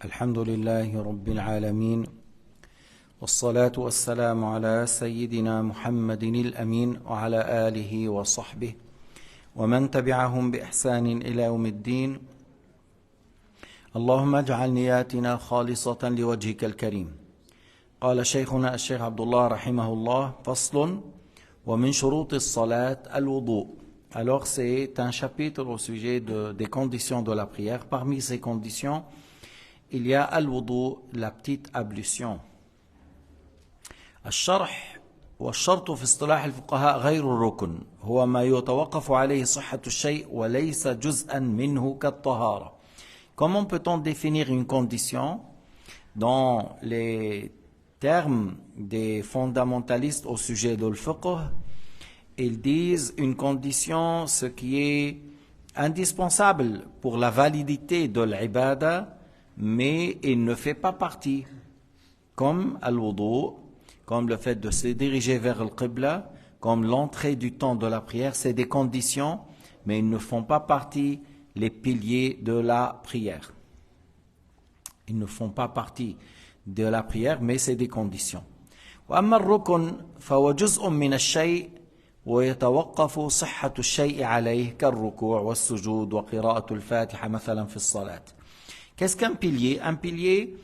الحمد لله رب العالمين والصلاة والسلام على سيدنا محمد الأمين وعلى آله وصحبه ومن تبعهم بإحسان إلى يوم الدين. اللهم اجعل نياتنا خالصة لوجهك الكريم. قال شيخنا الشيخ عبد الله رحمه الله: فصل ومن شروط الصلاة الوضوء. Alors c'est un chapitre au sujet des conditions de la prière. Parmi ces conditions, il y a al-wudu, la petite ablution. الشرح والشرط في اصطلاح الفقهاء غير الركن هو ما يتوقف عليه صحة الشيء وليس جزءا منه كالطهارة. Comment peut-on définir une condition? Dans les termes des fondamentalistes au sujet de fiqh, ils disent une condition, ce qui est indispensable pour la validité de l'ibada, mais il ne fait pas partie, comme al-wudu, comme le fait de se diriger vers le qibla, comme l'entrée du temps de la prière, c'est des conditions, mais ils ne font pas partie les piliers de la prière. Ils ne font pas partie de la prière, mais c'est des conditions. وأما الركن فهو جزء من الشيء ويتوقف صحة الشيء عليه كالركوع والسجود وقراءة الفاتحة مثلا في الصلاة. Qu'est-ce qu'un pilier? Un pilier,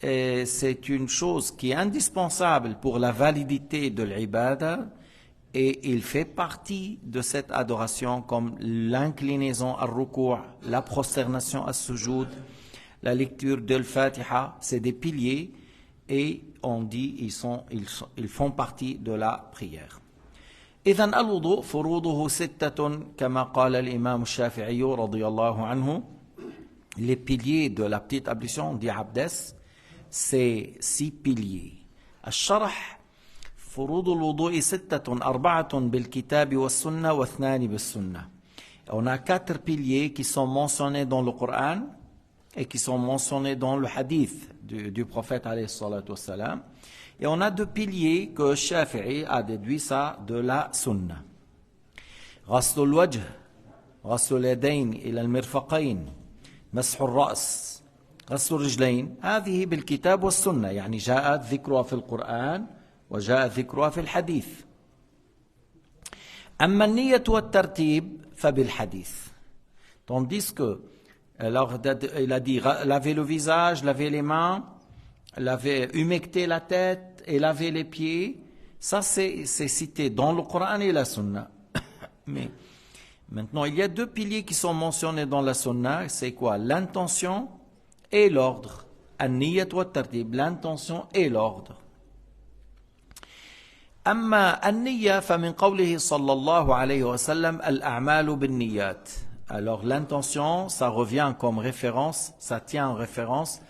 c'est une chose qui est indispensable pour la validité de l'ibada et il fait partie de cette adoration comme l'inclinaison al-ruku', la prosternation al-sujoud, la lecture de l'Fatiha, c'est des piliers et on dit ils font partie de la prière. إذن الوضوء فروضه ستة كما قال الإمام الشافعي رضي الله عنه. Les piliers de la petite ablution, dit Abdes, c'est 6 piliers. الشرح فروض الوضوء 6 4 بالكتاب والسنة و2 بالسنة. On a 4 piliers qui sont mentionnés dans le Coran et qui sont mentionnés dans le hadith du prophète alayhi salatu wassalam. Et on a 2 piliers que Shafi'i a déduit ça de la sunna. غسل الوجه غسل اليدين إلى المرفقين مسح الرأس غسل الرجلين هذه بالكتاب والسنة يعني جاءت ذكرها في القرآن وجاء ذكرها في الحديث. أما النية والترتيب فبالحديث. Tandis que alors il a dit laver le visage, laver les mains, humecter la tête et laver les pieds, ça c'est cité dans le Coran et la Sunna. Mais maintenant il y a 2 piliers qui sont mentionnés dans la Sunna, c'est quoi? L'intention et l'ordre. An-niyat wa tartib, l'intention et l'ordre. أما النية فمن قوله صلى الله عليه وسلم الأعمال بالنيات. Alors l'intention, ça revient comme référence, ça tient en référence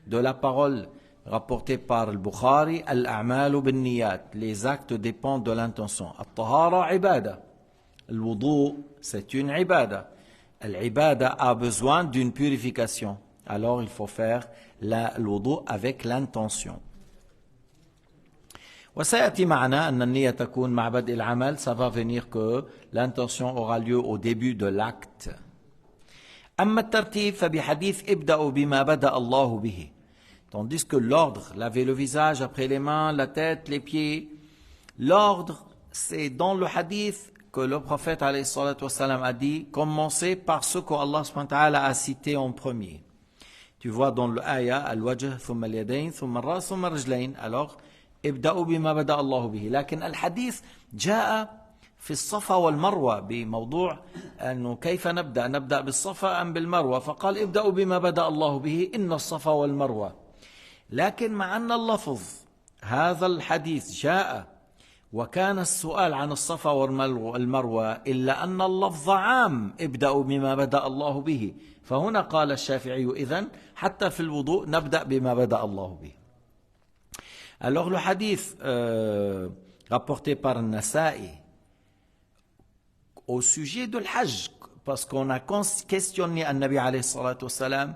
de la parole rapportée par le Bukhari, al-a'malu bin-niyat, les actes dépendent de l'intention. At-tahara ibada, le wudu c'est une ibada. L'ibada a besoin d'une purification, alors il faut faire le wudu avec l'intention. وسيأتي معنا أن النية تكون مع بدء العمل, ça va venir que l'intention aura lieu au début de l'acte. أما الترتيب فبحديث ابدأوا بما بدأ الله به. Tandis que l'ordre, laver le visage, après les mains, la tête, les pieds, l'ordre, c'est dans le hadith que le prophète alayhi salatu wassalam a dit, commencez par ce qu'Allah subhanahu wa ta'ala a cité en premier. Tu vois dans le ayah, al-wajh, thumma al-yadayn, thumma al-ras, thumma al-rijlayn. Alors, ابدأوا بما بدأ الله به. لكن الحديث جاء في الصفا والمروة بموضوع أنه كيف نبدأ بالصفا أم بالمروة، فقال ابدأوا بما بدأ الله به إن الصفا والمروة. لكن مع أن اللفظ هذا الحديث جاء وكان السؤال عن الصفا والمروة إلا أن اللفظ عام ابدأوا بما بدأ الله به، فهنا قال الشافعي إذن حتى في الوضوء نبدأ بما بدأ الله به. Alors le hadith rapporté par Nasa'i au sujet de l'Hajj, parce qu'on a questionné An-Nabi alayhi salatu wassalam,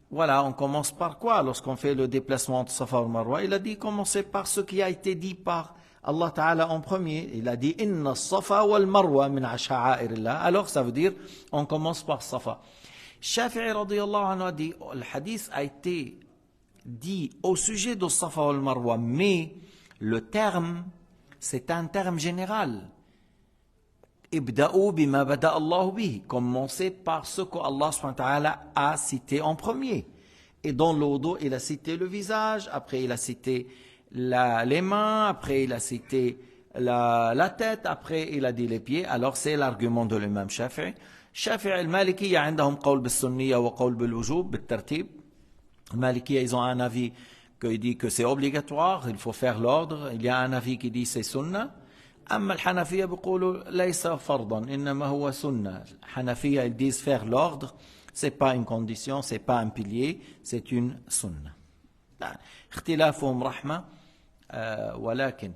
voilà, on commence par quoi lorsqu'on fait le déplacement entre Safa et Marwa? Il a dit commencez par ce qui a été dit par Allah Ta'ala en premier. Il a dit Inna Safa wal Marwa min sha'airillah. Alors ça veut dire on commence par Safa. Shafi'i radiyallahu anhu a dit, le hadith a été dit au sujet de Safa wal Marwa, mais le terme, c'est un terme général. Ibda'u bima bada Allahu bihi. Commencez par ce que Allah subhanahu wa ta'ala a cité en premier. Et dans le wudu, il a cité le visage, après il a cité les mains, après il a cité la tête, après il a dit les pieds. Alors c'est l'argument de l'imam Shafi'i. Shafi'i al-Maliki, عندهم قول بالسنية وقول بالوجوب بالترتيب. Maliki, ils ont un avis qui dit que c'est obligatoire, il faut faire l'ordre. Il y a un avis qui dit c'est sunna. أما الحنفية بيقولوا ليس فرضا إنما هو سنة. الحنفية ils disent faire l'ordre, c'est pas une condition, c'est pas un pilier, c'est une sunna. اختلافهم رحمة ولكن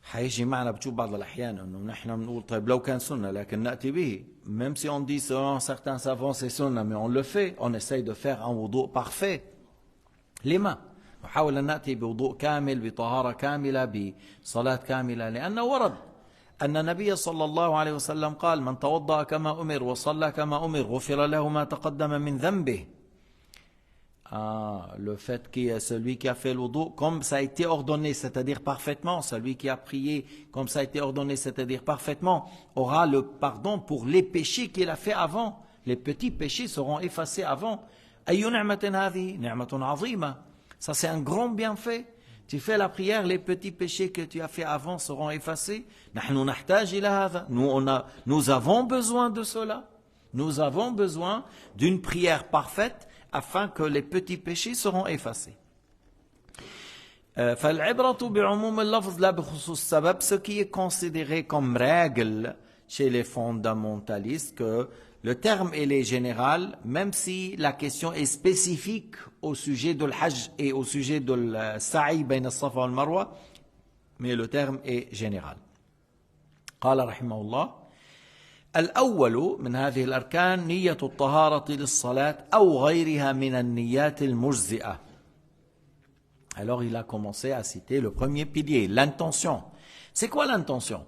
حيجي معنا بتشوف بعض الأحيان إنه نحن بنقول طيب لو كان سنة لكن نأتي به. Même si on dit selon certains savants c'est sunna, mais on le fait, on essaye de faire un wudu parfait. لما؟ نحاول أن نأتي بوضوء كامل بطهارة كاملة بصلاة كاملة لأنه ورد أن النبي صلى الله عليه وسلم قال من توضأ كما أمر وصلى كما أمر غفر له ما تقدم من ذنبه. Le fait que celui qui a fait le wudu comme ça a été ordonné, c'est-à-dire parfaitement, celui qui a prié comme ça a été ordonné, c'est-à-dire parfaitement, aura le pardon pour les péchés qu'il a fait avant. Les petits péchés seront effacés avant. أي نعمة هذه؟ نعمة عظيمة. Ça c'est un grand bienfait. Tu fais la prière, les petits péchés que tu as fait avant seront effacés. نحن نحتاج إلى هذا. Nous avons besoin de cela. Nous avons besoin d'une prière parfaite afin que les petits péchés seront effacés. فالعبرة بعموم اللفظ لا بخصوص السبب. Ce qui est considéré comme règle chez les fondamentalistes que le terme il est général, même si la question est spécifique au sujet de l'Hajj et au sujet de l'Sa'i بين الصفا والمروة, mais le terme est général. قال رحمه الله الأول من هذه الأركان نية الطهارة للصلاة أو غيرها من النيات المجزئة. Alors il a commencé à citer le premier pilier, l'intention. C'est quoi l'intention?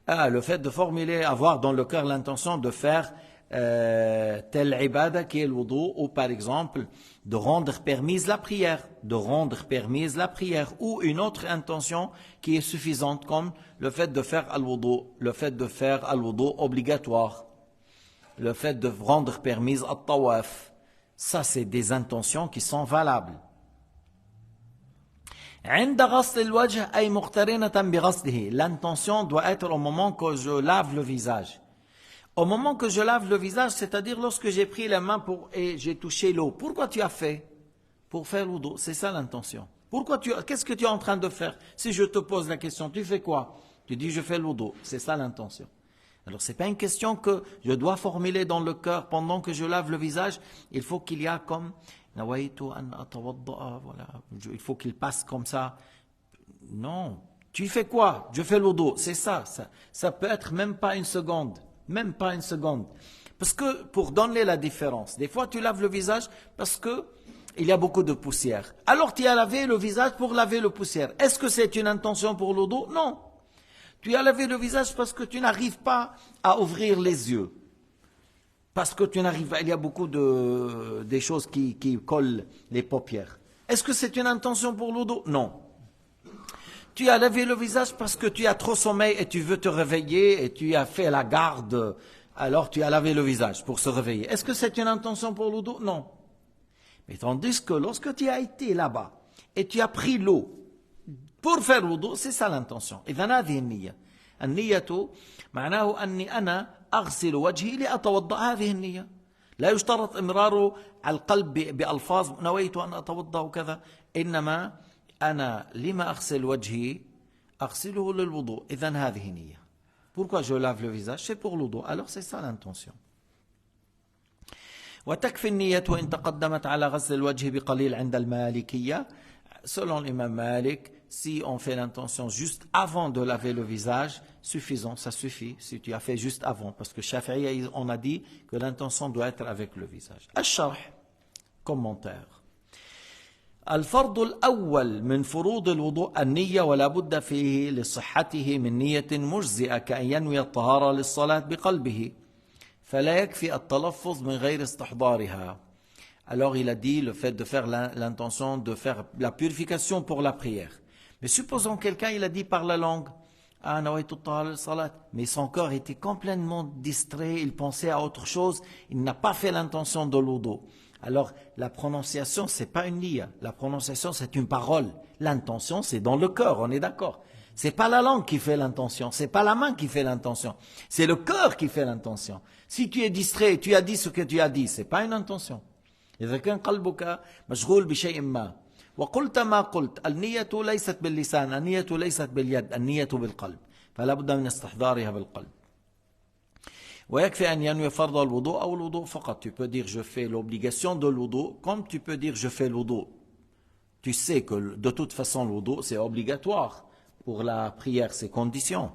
Le fait de formuler, avoir dans le cœur l'intention de faire telle ibada qui est le wudu, ou par exemple de rendre permise la prière, ou une autre intention qui est suffisante comme le fait de faire al-wudu obligatoire, le fait de rendre permise al-tawaf. Ça c'est des intentions qui sont valables. L'intention doit être au moment que je lave le visage. Au moment que je lave le visage, c'est-à-dire lorsque j'ai pris la main et j'ai touché l'eau. Pourquoi tu as fait? Pour faire l'wudu. C'est ça l'intention. Qu'est-ce que tu es en train de faire? Si je te pose la question, tu fais quoi? Tu dis je fais l'wudu. C'est ça l'intention. Alors c'est pas une question que je dois formuler dans le cœur pendant que je lave le visage. Il faut qu'il y a comme voilà. Il faut qu'il passe comme ça. Non. Tu fais quoi? Je fais l'wudu. C'est ça. Ça peut être même pas une seconde. Même pas une seconde. Parce que pour donner la différence, des fois tu laves le visage parce que il y a beaucoup de poussière. Alors tu as lavé le visage pour laver le poussière. Est-ce que c'est une intention pour le dos? Non. Tu as lavé le visage parce que tu n'arrives pas à ouvrir les yeux. Parce que il y a beaucoup des choses qui collent les paupières. Est-ce que c'est une intention pour le dos? Non. Tu as lavé le visage parce que tu as trop sommeil et tu veux te réveiller et tu as fait la garde. Alors tu as lavé le visage pour se réveiller. Est-ce que c'est une intention pour le dos? Non. Mais tandis que lorsque tu as été là-bas et tu as pris l'eau pour faire le wudu, c'est ça l'intention. إذن هذه النية. النية معناه أني أنا أغسل وجهي لأتوضأ هذه النية. لا يشترط إمراره على القلب بألفاظ نويت أن أتوضأ وكذا. إنما أنا لما أغسل وجهي أغسله للوضوء. إذن هذه نية. Pourquoi je lave le visage? C'est pour le wudu. Alors c'est ça l'intention. وتكفي النية وإن تقدمت على غسل الوجه بقليل عند المالكية. Selon l'imam Malik, si on fait l'intention juste avant de laver le visage, suffisant, ça suffit si tu as fait juste avant. Parce que Shafi'i, on a dit que l'intention doit être avec le visage. الشرح, commentaire. الفرض الأول من فروض الوضوء النية ولا بد فيه لصحته من نية مجزئة كأن ينوي الطهارة للصلاة بقلبه. فلا يكفي التلفظ من غير استحضارها. Alors il a dit le fait de faire l'intention de faire la purification pour la prière. Mais supposons quelqu'un il a dit par la langue ah nawaitu tahara salat, mais son corps était complètement distrait, il pensait à autre chose, il n'a pas fait l'intention de l'wudu. Alors la prononciation c'est pas une liya, la prononciation c'est une parole, l'intention c'est dans le cœur, on est d'accord. C'est pas la langue qui fait l'intention, c'est pas la main qui fait l'intention, c'est le cœur qui fait l'intention. Si tu es distrait, tu as dit ce que tu as dit, c'est pas une intention. إذا كان قلبك مشغول بشيء ما وقلت ما قلت النية ليست باللسان النية ليست باليد النية بالقلب فلا بد من استحضارها بالقلب ويكفي أن ينوي فرض الوضوء أو الوضوء فقط. Tu peux dire je fais l'obligation de l'wudu comme tu peux dire je fais l'wudu. Tu sais que de toute façon l'wudu c'est obligatoire pour la prière, c'est condition.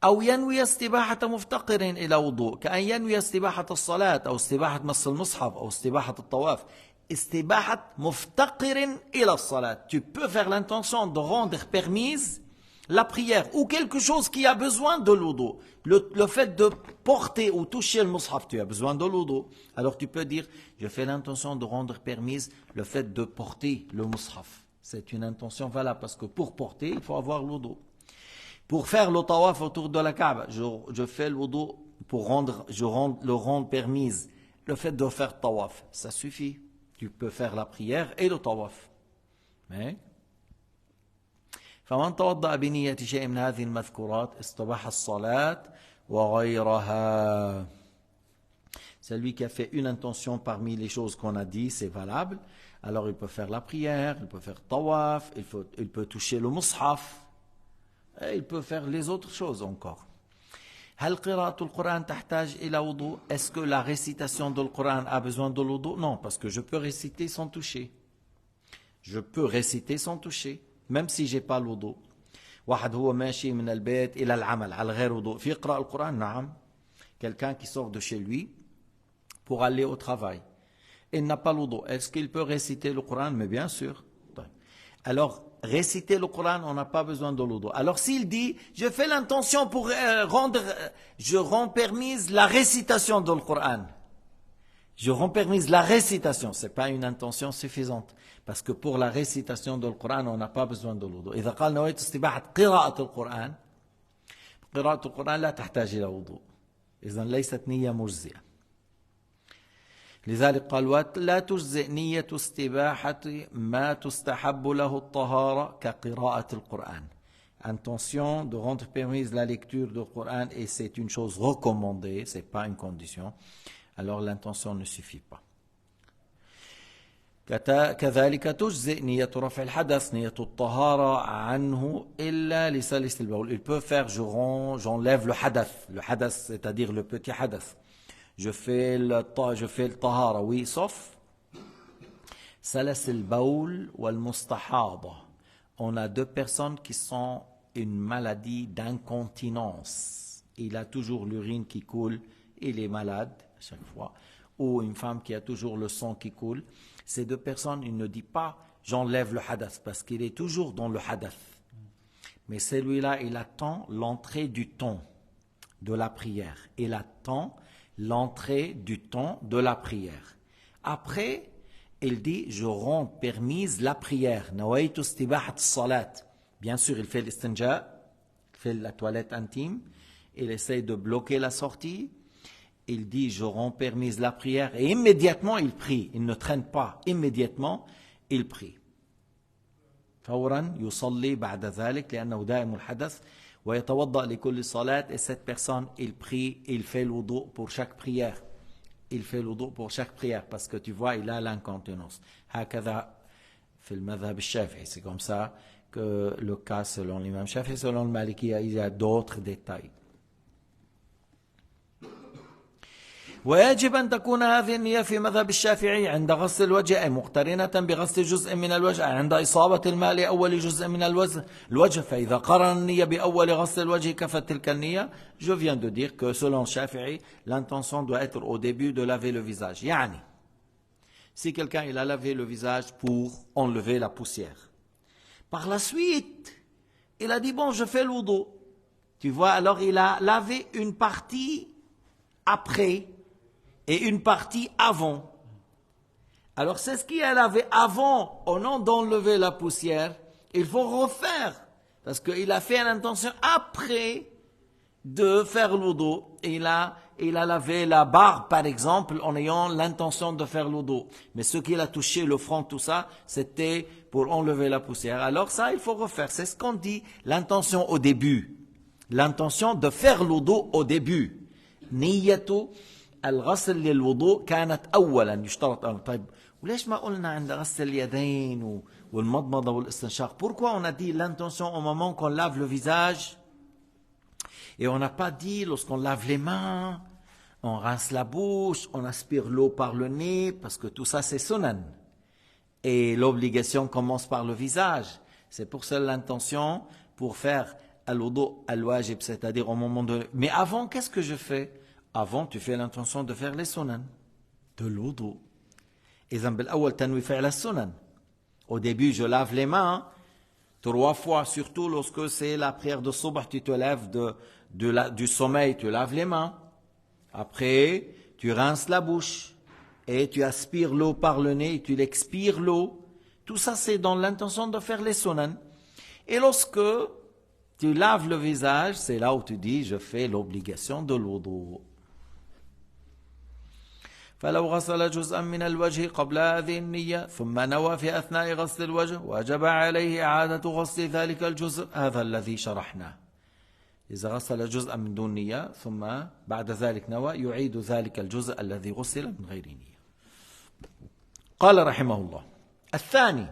أو ينوي استباحة مفتقر إلى وضوء كأن ينوي استباحة الصلاة أو استباحة مس المصحف أو استباحة الطواف. استباحة مفتقر إلى الصلاة. Tu peux faire l'intention de rendre permise la prière ou quelque chose qui a besoin de l'wudu. Le fait de porter ou toucher le mushaf, tu as besoin de l'wudu. Alors tu peux dire, je fais l'intention de rendre permise le fait de porter le mushaf. C'est une intention valable parce que pour porter, il faut avoir l'wudu. Pour faire le tawaf autour de la Kaaba, je fais le wudu pour le rendre permise. Le fait de faire tawaf, ça suffit. Tu peux faire la prière et le tawaf. Mais فمن توضأ بنية شيء من هذه المذكورات استباح الصلاة وغيرها. Celui qui a fait une intention parmi les choses qu'on a dit, c'est valable. Alors il peut faire la prière, il peut faire tawaf, il peut toucher le mushaf. Et il peut faire les autres choses encore. هل قراءة القرآن تحتاج إلى وضوء? Est-ce que la récitation du Coran a besoin de l'wudu? Non, parce que je peux réciter sans toucher. Je peux réciter sans toucher, même si j'ai pas l'wudu. واحد هو ماشي من البيت إلى العمل على غير وضوء في يقرأ القرآن؟ نعم. Quelqu'un qui sort de chez lui pour aller au travail. Il n'a pas l'wudu. Est-ce qu'il peut réciter le Coran? Mais bien sûr. Alors, réciter le Coran, on n'a pas besoin de l'wudu. Alors s'il dit, je fais l'intention pour je rends permise la récitation du Coran. Je rends permise la récitation. Ce n'est pas une intention suffisante. Parce que pour la récitation du Coran, on n'a pas besoin de l'wudu. إذا قال نويت استباحة قراءة القرآن قراءة القرآن لا تحتاج إلى وضوء. إذن ليست نية مجزئة. لذلك قال لا تجزئ نية استباحة ما تستحب له الطهارة كقراءة القرآن. Intention de rendre permise la lecture du Coran et c'est une chose recommandée, c'est pas une condition. Alors l'intention ne suffit pas. كذلك تجزئ نية رفع الحدث نية الطهارة عنه إلا لسلس البول. Il peut faire j'enlève le hadath, c'est-à-dire le petit hadath. Je fais le tahara, oui, sauf salas al-bawl wal mustahada. On a deux personnes qui sont une maladie d'incontinence. Il a toujours l'urine qui coule, il est malade à chaque fois. Ou une femme qui a toujours le sang qui coule. Ces deux personnes, il ne dit pas j'enlève le hadath parce qu'il est toujours dans le hadath. Mais celui-là, il attend l'entrée du temps de la prière. Il attend l'entrée du temps de la prière. Après, il dit, je rends permise la prière. Nawaitu istibahat salat. Bien sûr, il fait l'istinja, il fait la toilette intime, il essaie de bloquer la sortie. Il dit, je rends permise la prière. Et immédiatement, il prie. Il ne traîne pas. Immédiatement, il prie. فورا يصلي بعد ذلك لأنه دائم الحدث. ويتوضأ لكل صلاة. Et cette personne, il prie, il fait le wudu pour chaque prière. Il fait le wudu pour chaque prière parce que tu vois, il a l'incontinence. هكذا في المذهب الشافعي. C'est comme ça que le cas selon l'imam Shafi'i, selon le Maliki, il y a d'autres détails. ويجب أن تكون هذه النية في مذهب الشافعي عند غسل الوجه أي مقترنة بغسل جزء من الوجه عند إصابة الماء لأول جزء من الوجه فإذا قرن النية بأول غسل الوجه كفت تلك النية. Je viens de dire que selon Shafi'i, l'intention doit être au début de laver le visage. يعني si quelqu'un il a lavé le visage pour enlever la poussière, par la suite il a dit bon je fais le wudu, tu vois, alors il a lavé une partie après et une partie avant. Alors c'est ce qu'il a lavé avant, au nom d'enlever la poussière. Il faut refaire, parce qu'il a fait l'intention après de faire l'wudu. Il a lavé la barbe, par exemple, en ayant l'intention de faire l'wudu. Mais ce qu'il a touché, le front, tout ça, c'était pour enlever la poussière. Alors ça, il faut refaire. C'est ce qu'on dit, l'intention au début. L'intention de faire l'wudu au début. نية الغسل للوضوء كانت أولا يشترط. طيب وليش ما قلنا عند غسل اليدين والمضمضة والاستنشاق? Pourquoi on a dit l'intention au moment qu'on lave le visage et on n'a pas dit lorsqu'on lave les mains, on rince la bouche, on aspire l'eau par le nez, parce que tout ça c'est sunan. Et l'obligation commence par le visage. C'est pour ça l'intention pour faire al-wudu al-wajib, c'est-à-dire au moment de... Mais avant, qu'est-ce que je fais? Avant, tu fais l'intention de faire les sunan, de l'wudu. إذن بالأول تنوي فعل السنن. Au début, je lave les mains 3 fois, surtout lorsque c'est la prière de subh, tu te lèves du sommeil, tu laves les mains. Après, tu rinces la bouche et tu aspires l'eau par le nez et tu l'expires l'eau. Tout ça, c'est dans l'intention de faire les sunan. Et lorsque tu laves le visage, c'est là où tu dis, je fais l'obligation de l'wudu. فلو غسل جزءا من الوجه قبل هذه النية ثم نوى في أثناء غسل الوجه وجب عليه إعادة غسل ذلك الجزء هذا الذي شرحناه. إذا غسل جزءا من دون نية ثم بعد ذلك نوى يعيد ذلك الجزء الذي غسل من غير نية. قال رحمه الله: الثاني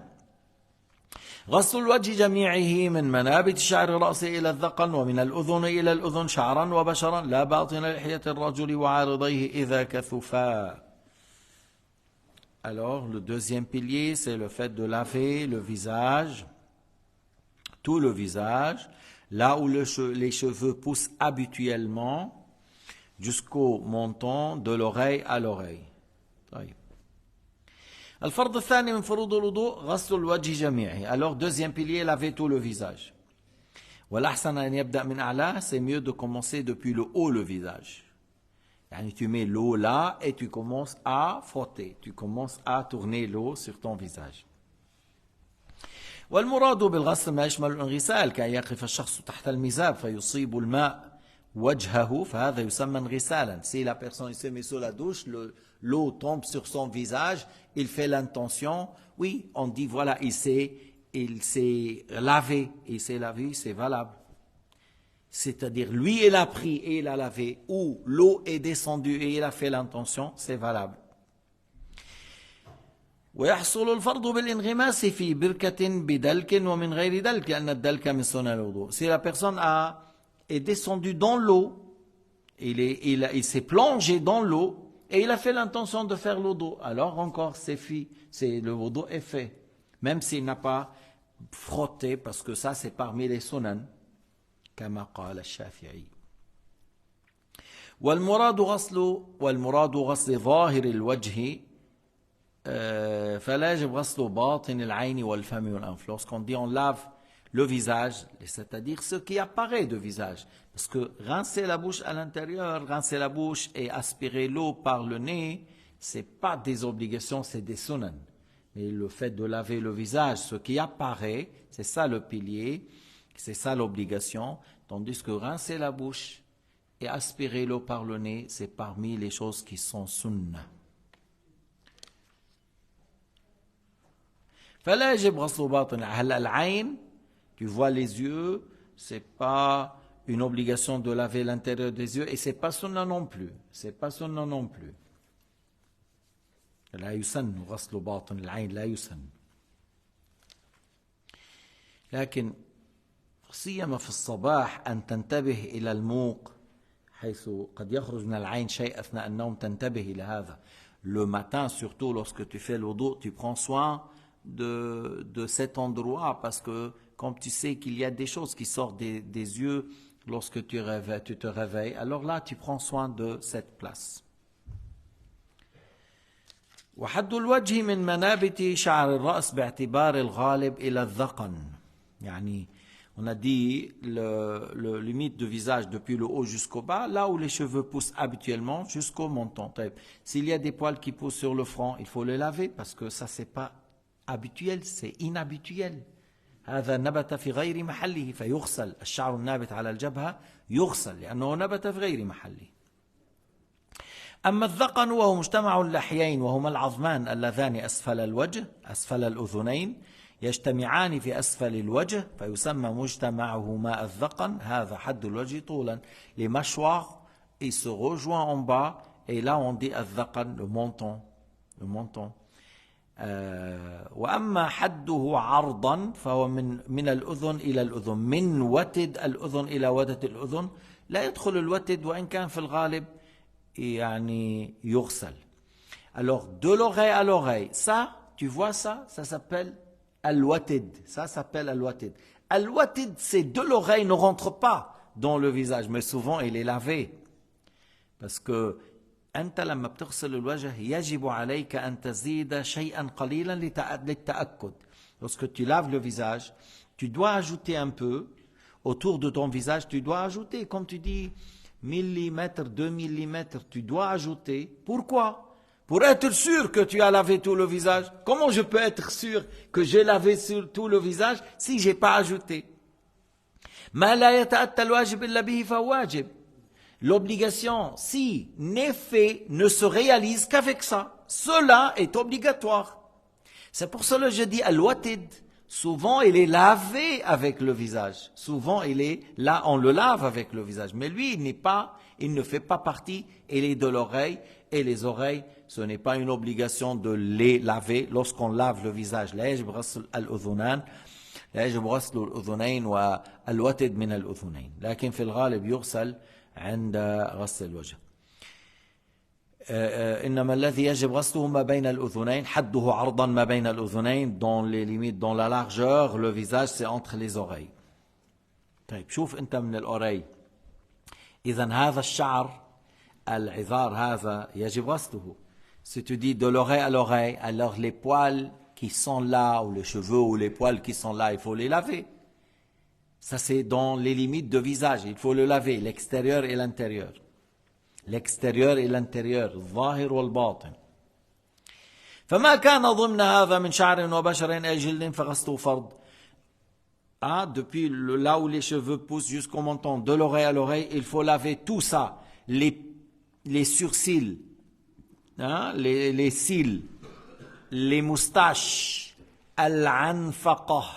غسل الوجه جميعه من منابت شعر الرأس إلى الذقن ومن الأذن إلى الأذن شعرا وبشرا لا باطن لحية الرجل وعارضيه إذا كثفا. Alors, le deuxième pilier, c'est le fait de laver le visage, tout le visage, là où les cheveux poussent habituellement, jusqu'au menton, de l'oreille à l'oreille. الفرض الثاني من فروض الوضوء غسل الوجه جميعه. Alors, deuxième pilier, laver tout le visage. والأحسن أن يبدأ من أعلاه, c'est mieux de commencer depuis le haut le visage. Yani, tu mets l'eau là et tu commences à frotter, tu commences à tourner l'eau sur ton visage. والمراد بالغسل ما يشمل الانغسال كأن يقف الشخص تحت المذاب فيصيب الماء وجهه فهذا يسمى انغسالا. Si la personne se met sous la douche, l'eau tombe sur son visage, il fait l'intention, oui, on dit voilà, il s'est lavé, c'est valable. C'est-à-dire, lui, il a pris et il a lavé, ou l'eau est descendue et il a fait l'intention, c'est valable. ويحصل الفرض بالانغماس في بركة بدلك ومن غير دلك لأن الدلك من سنن الوضوء. Si la personne est descendue dans l'eau, il s'est plongé dans l'eau et il a fait l'intention de faire l'wudu, alors encore c'est le wudu est fait, même s'il n'a pas frotté, parce que ça c'est parmi les sunan. كما قال الشافعي. والمراد غسل ظاهر الوجه فلا يجب غسل باطن العين والفم والأنف. Lorsqu'on dit on lave le visage, c'est-à-dire ce qui apparaît de visage, parce que rincer la bouche à l'intérieur, rincer la bouche et aspirer l'eau par le nez, c'est pas des obligations, c'est des sunan. Mais le fait de laver le visage, ce qui apparaît, c'est ça le pilier. C'est ça l'obligation, tandis que rincer la bouche et aspirer l'eau par le nez, c'est parmi les choses qui sont sunnah. فلا يجب غسل باطن. هلا العين, tu vois les yeux, c'est pas une obligation de laver l'intérieur des yeux et c'est pas sunnah non plus. C'est pas sunnah non plus. لا يسن غسل باطن العين, لا يسن. لكن سيما في الصباح أن تنتبه إلى الموق حيث قد يخرج من العين شيء أثناء النوم, تنتبه إلى هذا. Le matin, surtout lorsque tu fais le wudu, tu prends soin de cet endroit parce que comme tu sais qu'il y a des choses qui sortent des yeux lorsque tu te réveilles, alors là tu prends soin de cette place. وحد الوجه من منابت شعر الرأس باعتبار الغالب إلى الذقن. يعني On a dit le limite de visage depuis le haut jusqu'au bas, là où les cheveux poussent habituellement jusqu'au menton. S'il y a des poils qui poussent sur le front, il faut les laver parce que ça c'est pas habituel, c'est inhabituel. هذا نبت في غير محله فيغسل. الشعر النابت على الجبهة يغسل لأنه نبت في غير محله. أما الذقن وهو مجتمع اللحيين وهما العظمان اللذان أسفل الوجه أسفل الأذنين يجتمعان في أسفل الوجه فيسمى مجتمعهما الذقن. هذا حد الوجه طولا. Les mâchoires, ils se rejoignent en bas et là on dit الذقن, le menton. Le menton. وأما حده عرضا فهو من الأذن إلى الأذن من وتد الأذن إلى وتد الأذن. لا يدخل الوتد وإن كان في الغالب يعني يغسل. Alors de l'oreille à l'oreille, ça, tu vois ça s'appelle al-watid. Ça s'appelle al-watid. Al-watid, c'est de l'oreille, ne rentre pas dans le visage, mais souvent il est lavé. Parce que أنت لما بتغسل الوجه يجب عليك أن تزيد شيئا قليلا للتأكد. Lorsque tu laves le visage, tu dois ajouter un peu autour de ton visage, tu dois ajouter, comme tu dis, millimètre, 2 millimètres, tu dois ajouter. Pourquoi? Pour être sûr que tu as lavé tout le visage. Comment je peux être sûr que j'ai lavé sur tout le visage si je n'ai pas ajouté? ما لا يتأتى الواجب إلا به فهو واجب. L'obligation, si n'est fait, ne se réalise qu'avec ça. Cela est obligatoire. C'est pour cela que je dis al-watid. Souvent, il est lavé avec le visage. Souvent, il est là, on le lave avec le visage. Mais lui, il ne fait pas partie, il est de l'oreille. Et les oreilles, ce n'est pas une obligation de les laver lorsqu'on lave le visage. لا يجب غسل الأذنان لا يجب غسل الأذنين والوتد من الأذنين. لكن في الغالب يغسل عند غسل الوجه. إنما الذي يجب غسله ما بين الأذنين حده عرضا ما بين الأذنين dans les limites, dans la largeur, le visage c'est entre les oreilles. طيب شوف أنت من الأوري. إذا هذا الشعر العذار هذا يجب غسله. Si tu dis de l'oreille à l'oreille, alors les poils qui sont là, ou les cheveux ou les poils qui sont là, il faut les laver. Ça c'est dans les limites de visage, il faut le laver, l'extérieur et l'intérieur. L'extérieur et l'intérieur, الظاهر والباطن. فما كان ضمن هذا من شعر وبشر أي جلد فغسله فرض. Depuis là où les cheveux poussent jusqu'au menton, de l'oreille à l'oreille, il faut laver tout ça. Les sourcils, les cils, les moustaches, al-anfaqah.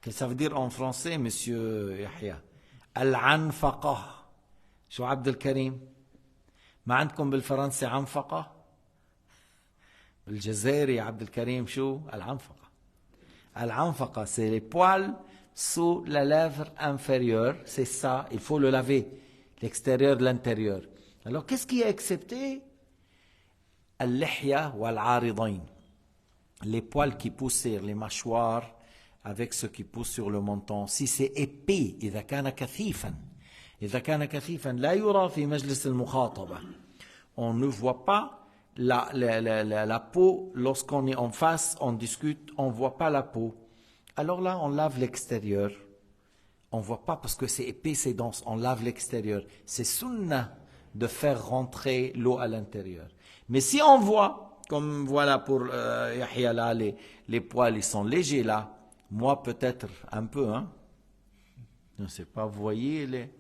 Qu'est-ce que ça veut dire en français, monsieur Yahya? Al-anfaqah. شو عبد الكريم؟ ما عندكم بالفرنسي عنفقة؟ بالجزائري عبد الكريم شو؟ العنفقة. Al-anfaqa, c'est les poils sous la lèvre inférieure, c'est ça, il faut le laver, l'extérieur de l'intérieur. Alors qu'est-ce qui est accepté? Al-lihya wal-aridain, les poils qui poussent sur les mâchoires avec ce qui pousse sur le menton. Si c'est épais, إذا كان كثيفا لا يرى في مجلس المخاطبة. On ne voit pas la peau, lorsqu'on est en face, on discute, on ne voit pas la peau. Alors là, on lave l'extérieur. On ne voit pas parce que c'est épais, c'est dense. On lave l'extérieur. C'est sunnah de faire rentrer l'eau à l'intérieur. Mais si on voit, comme voilà pour Yahya là, les poils, ils sont légers là. Moi, peut-être un peu, hein. Je ne sais pas, vous voyez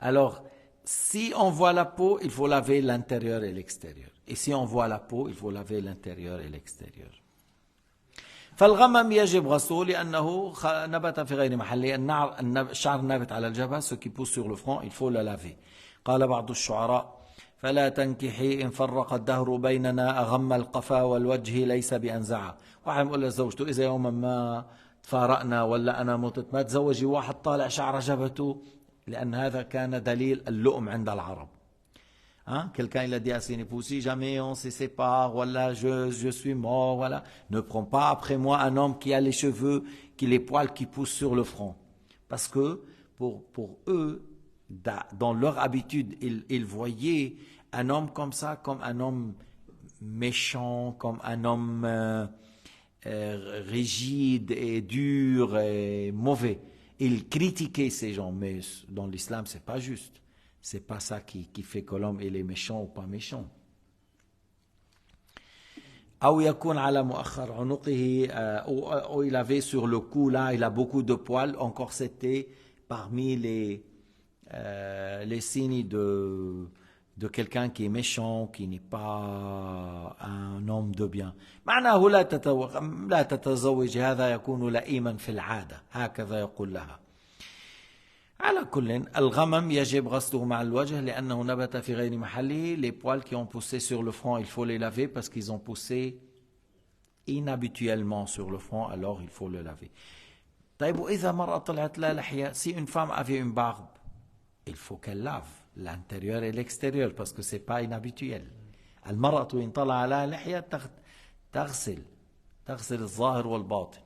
Alors, si on voit la peau, il faut laver l'intérieur et l'extérieur. Et si on voit la peau, il faut laver l'intérieur et l'extérieur. فالغمم يجب غسله لأنه نبت في غير محله. الشعر النابت على الجبهة, ce qui pousse sur le front, il faut le laver. قال بعض الشعراء فلا تنكحي إن فرق الدهر بيننا أغم القفا والوجه ليس بأنزعه. واحد بيقول لزوجته إذا يوما ما تفارقنا ولا أنا متت ما تزوجي واحد طالع شعر جبهته, لأن هذا كان دليل اللؤم عند العرب. Quelqu'un il a dit à ses époux, si jamais on se sépare, voilà, je suis mort, voilà, ne prends pas après moi un homme qui a les cheveux, qui les poils qui poussent sur le front. Parce que pour eux, dans leur habitude, ils voyaient un homme comme ça, comme un homme méchant, comme un homme rigide et dur et mauvais. Il critiquait ces gens, mais dans l'islam, c'est pas juste. C'est pas ça qui fait que l'homme il est méchant ou pas méchant. أو يكون على مؤخر عنقه ou il avait sur le cou là, il a beaucoup de poils, encore c'était parmi les signes de quelqu'un qui est méchant, qui n'est pas un homme de bien. معناه لا تتزوج هذا يكون لئيما في العادة هكذا يقول لها. على كل الغمم يجب غسله مع الوجه لأنه نبت في غير محله. Les poils qui ont poussé sur le front, il faut les laver parce qu'ils ont poussé inhabituellement sur le front, alors il faut le laver. طيب وإذا مرأة طلعت لها لحية, si une femme avait une barbe, il faut qu'elle lave l'intérieur et l'extérieur parce que c'est pas inhabituel. المرأة إن طلع لها لحية تغسل الظاهر والباطن.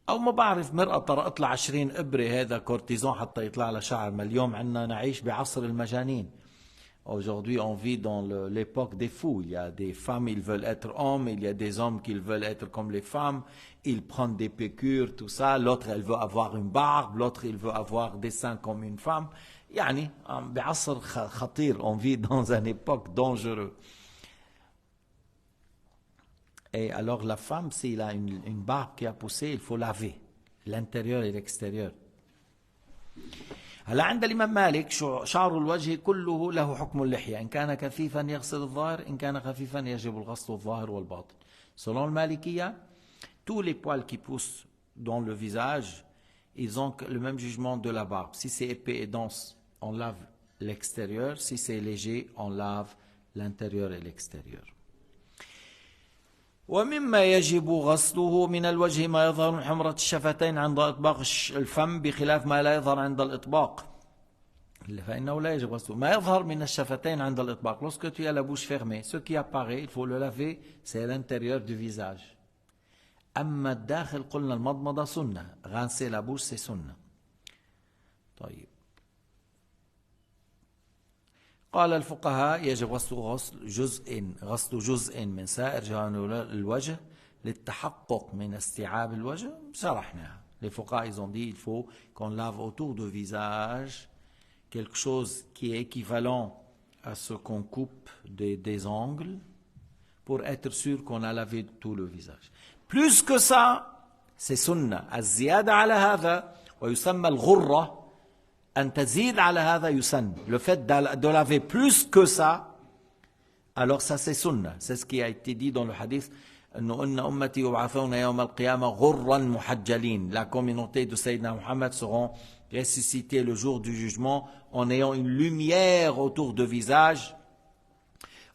أو ما بعرف مرأة طرقت لها 20 إبرة هذا كورتيزون حتى يطلع لها شعر. ما اليوم عندنا نعيش بعصر المجانين. Aujourd'hui, on vit dans l'époque des fous. Il y a des femmes, ils veulent être hommes. Il y a des hommes qui veulent être comme les femmes. Ils prennent des piqûres, tout ça. L'autre, elle veut avoir une barbe. L'autre, il veut avoir des seins comme une femme. يعني بعصر خطير. On vit dans une époque dangereuse. Et alors la femme, s'il a une barbe qui a poussé, il faut laver l'intérieur et l'extérieur. هلا عند الإمام مالك شعر الوجه كله له حكم اللحية. إن كان كثيفا يغسل الظاهر، إن كان خفيفا يجب الغسل الظاهر والباطن. Selon le Malikiya, tous les poils qui poussent dans le visage, ils ont le même jugement de la barbe. Si c'est épais et dense, on lave l'extérieur. Si c'est léger, on lave l'intérieur et l'extérieur. ومما يجب غسله من الوجه ما يظهر من حمرة الشفتين عند إطباق الفم بخلاف ما لا يظهر عند الإطباق فإنه لا يجب غسله. ما يظهر من الشفتين عند الإطباق. Lorsque tu as la bouche fermée, ce qui apparaît, il faut le laver, c'est l'intérieur du visage. أما الداخل قلنا المضمضة سنة. Rincer la bouche, c'est sunna. طيب. قال الفقهاء يجب غسل جزء من سائر جوانب الوجه للتحقق من استيعاب الوجه. شرحناها. Les fuqaha ils ont dit il faut qu'on lave autour du visage quelque chose qui est équivalent à ce qu'on coupe des angles pour être sûr qu'on a lavé tout le visage. Plus que ça, c'est sunna. الزيادة على هذا ويسمى الغرة. أن تزيد على هذا يسن. Le fait de laver plus que ça, alors ça c'est sunna. C'est ce qui a été dit dans le hadith. إن أمتي يبعثون يوم القيامة غرا محجلين. La communauté de Sayyidina Muhammad seront ressuscités le jour du jugement en ayant une lumière autour du visage,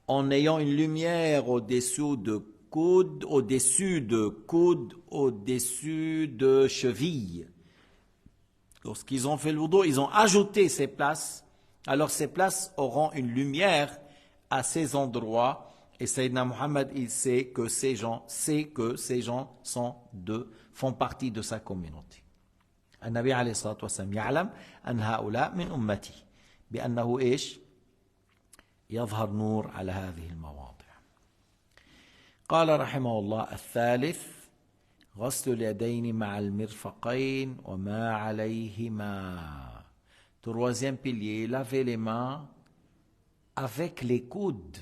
en ayant une lumière au-dessous de coude, au-dessus de cheville. Lorsqu'ils ont fait le wudu, ils ont ajouté ces places. Alors ces places auront une lumière à ces endroits. Et Sayyidina Muhammad, il sait que ces gens font partie de sa communauté. النبي عليه الصلاة والسلام يعلم أن هؤلاء من أمتي بأنه إيش يظهر نور على هذه المواضع. قال رحمه الله الثالث غسل اليدين مع المرفقين وما عليهما. Troisième pilier, laver les mains avec les coudes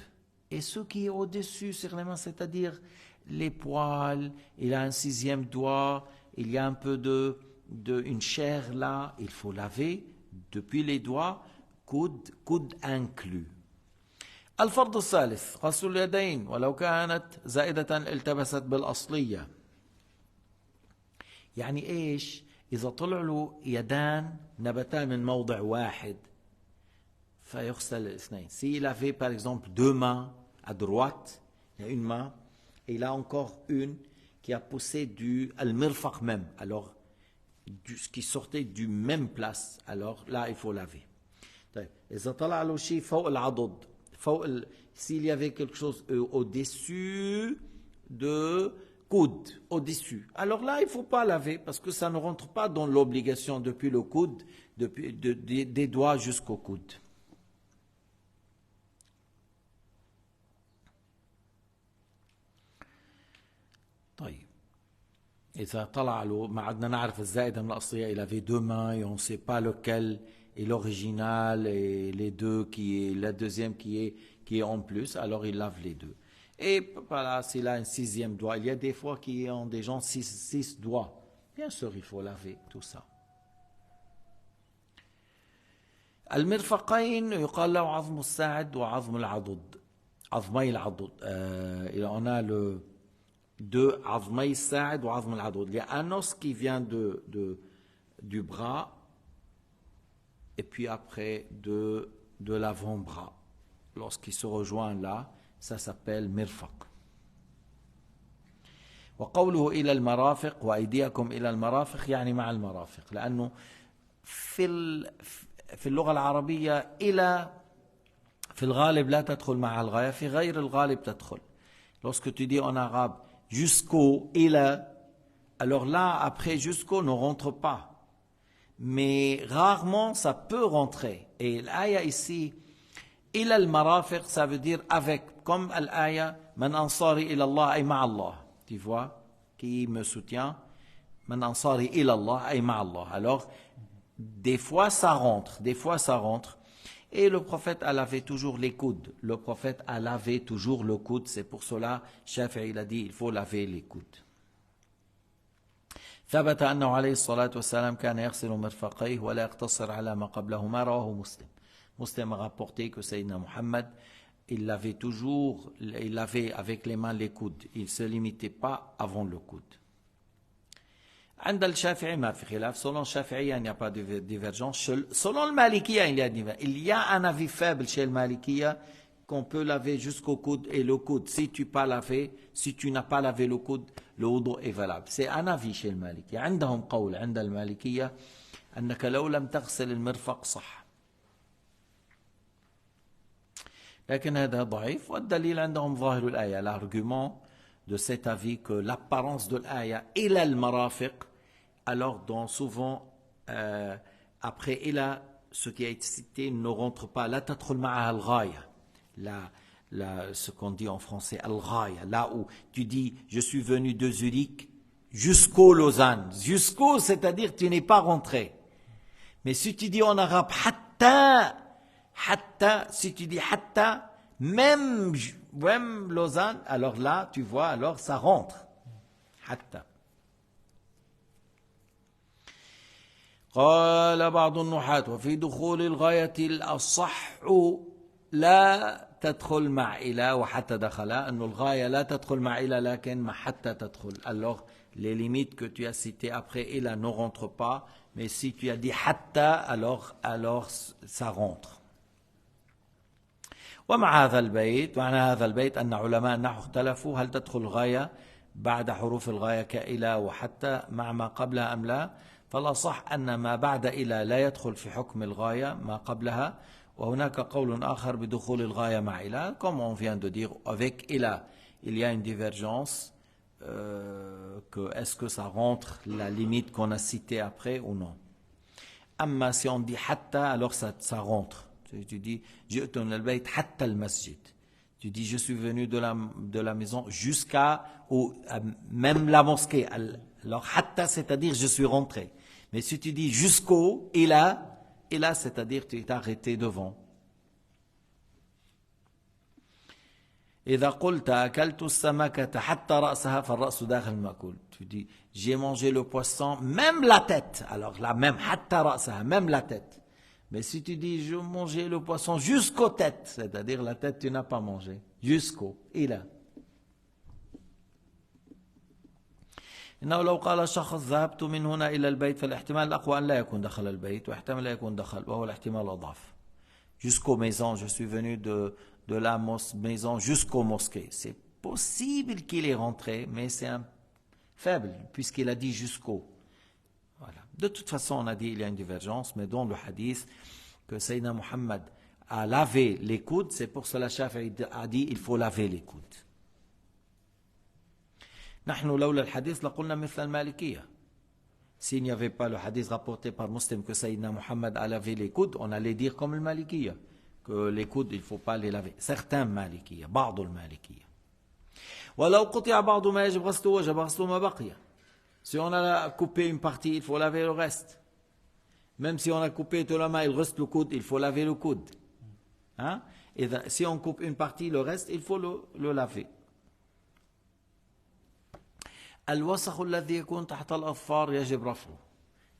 et ce qui est au-dessus sur les mains, c'est-à-dire les poils, il y a un 6e doigt, il y a un peu une chair là, il faut laver depuis les doigts, coude inclus. الفرض الثالث غسل اليدين ولو كانت زائدة التبست بالأصلية. يعني إيش؟ إذا طلع له يدان نبتان من موضع واحد فيغسل الاثنين. S'il avait par exemple 2 mains à droite, il y a une main, et il a encore une qui a poussé du al-mirfaq même, alors ce qui sortait du même place, alors là il faut laver. إذا طلع له شيء فوق العضد, s'il y avait quelque chose au-dessus de coude, au-dessus, alors là il ne faut pas laver parce que ça ne rentre pas dans l'obligation depuis le coude, des doigts jusqu'au coude. طيب إذا طلع له ما عدنا نعرف الزائدة من الأصلية il avait deux mains et on ne sait pas lequel est l'original et les deux qui est la deuxième qui est en plus, alors il lave les deux. Et voilà, s'il a un sixième doigt, il y a des fois qui ont des gens six doigts. Bien sûr, il faut laver tout ça. المرفقين يقال له عظم الساعد وعظم العضد. عظمي العضد. On a le deux عظمي الساعد وعظم العضد. Il y a un os qui vient du bras et puis après de l'avant-bras. Lorsqu'il se rejoint là, ça s'appelle مرفق. وقوله إلى المرافق وأيديكم إلى المرافق يعني مع المرافق لأنه في اللغة العربية إلى في الغالب لا تدخل مع الغاية في غير الغالب تدخل. Lorsque tu dis en arabe jusqu'au إلى, alors là après jusqu'au ne rentre pas. Mais rarement ça peut rentrer. Et l'aya ici, إلى المرافق, ça veut dire avec, comme l'aya من أنصاري إلى الله أي مع الله. Tu vois, qui me soutient, من أنصاري إلى الله أي مع الله. Alors, des fois ça rentre, des fois ça rentre. Et le prophète a lavé toujours les coudes. Le prophète a lavé toujours le coude. C'est pour cela, Shafi'i il a dit, il faut laver les coudes. ثبت أنه عليه الصلاة والسلام كان يغسل مرفقيه ولا يقتصر على ما قبلهما رواه مسلم. Muslim a rapporté que Sayyidina Muhammad, il lavait toujours, il lavait avec les mains les coudes. Il ne se limitait pas avant le coude. عند الشافعي ما في خلاف. Selon Shafi'i, il n'y a pas de divergence. Selon le Malikiya, il y a divergence. Il y a un avis faible chez le Malikiya qu'on peut laver jusqu'au coude et le coude. Si tu n'as pas lavé le coude, le wudu est valable. C'est un avis chez le Malikiya. عندهم قول عند المالكية أنك لو لم تغسل المرفق صح. لكن هذا ضعيف والدليل عندهم ظاهر الآية. L'argument de cet avis que l'apparence de l'aya إلى المرافق, alors donc souvent après إلى, ce qui a été cité ne rentre pas. لا تدخل معها الغاية. Ce qu'on dit en français الغاية, là où tu dis je suis venu de Zurich jusqu'au Lausanne. Jusqu'au, c'est-à-dire tu n'es pas rentré. Mais si tu dis en arabe حتى, si tu dis hatta, même Lausanne, alors là, tu vois, alors ça rentre. Hatta. قال بعض النحاة وفي دخول الغاية الأصح لا تدخل مع إلى وحتى دخل. أنه الغاية لا تدخل مع إلى لكن مع حتى تدخل. Alors, les limites que tu as citées après إلى ne rentrent pas, mais si tu as dit hatta, alors ça rentre. ومع هذا البيت معنى هذا البيت أن علماء النحو اختلفوا هل تدخل الغاية بعد حروف الغاية كإلى وحتى مع ما قبلها أم لا. فالأصح أن ما بعد إلى لا يدخل في حكم الغاية ما قبلها. وهناك قول آخر بدخول الغاية مع إلى. Comme on vient de dire, avec إلى il y a une divergence que est-ce que ça rentre la limite qu'on a citée après ou non. أما si on dit حتى, alors ça rentre. Tu dis, جئت من البيت حتى المسجد. Tu dis, je suis venu de la maison jusqu'à même la mosquée. Alors, حتى, c'est-à-dire, je suis rentré. Mais si tu dis jusqu'au, إلى, c'est-à-dire, tu t'es arrêté devant. إذا قلت أكلت السمكة حتى رأسها فالرأس داخل المأكول. Tu dis, j'ai mangé le poisson, même la tête. Alors là, même حتى رأسها, même la tête. Mais si tu dis, je mangeais le poisson jusqu'aux têtes, c'est-à-dire la tête, tu n'as pas mangé. Jusqu'au, إلى. إنه لو قال شخص ذهبت من هنا إلى البيت فالاحتمال الأقوى أن لا يكون دخل البيت واحتمال لا يكون دخل وهو الاحتمال الأضعف. Jusqu'aux maisons, je suis venu de la maison jusqu'aux mosquées. C'est possible qu'il est rentré, mais c'est un faible, puisqu'il a dit jusqu'au. Voilà. De toute façon, on a dit qu'il y a une divergence, mais dans le hadith, que Sayyidina Muhammad a lavé les coudes, c'est pour cela que Shafi'i a dit il faut laver les coudes. نحن لولا الحديث لقلنا مثل المالكية. S'il n'y avait pas le hadith rapporté par Muslim que Sayyidina Muhammad a lavé les coudes, on allait dire comme le Malikiya, que les coudes, il ne faut pas les laver. Certains Malikiya, بعض المالكية. ولو قطع بعض ما يجب غسله وجب غسله ما بقي. Si on a coupé une partie, il faut laver le reste. Même si on a coupé tout la main, il reste le coude, il faut laver le coude. Hein? Et si on coupe une partie, le reste, il faut le laver. الوسخ الذي يكون تحت الأظفار يجب رفعه.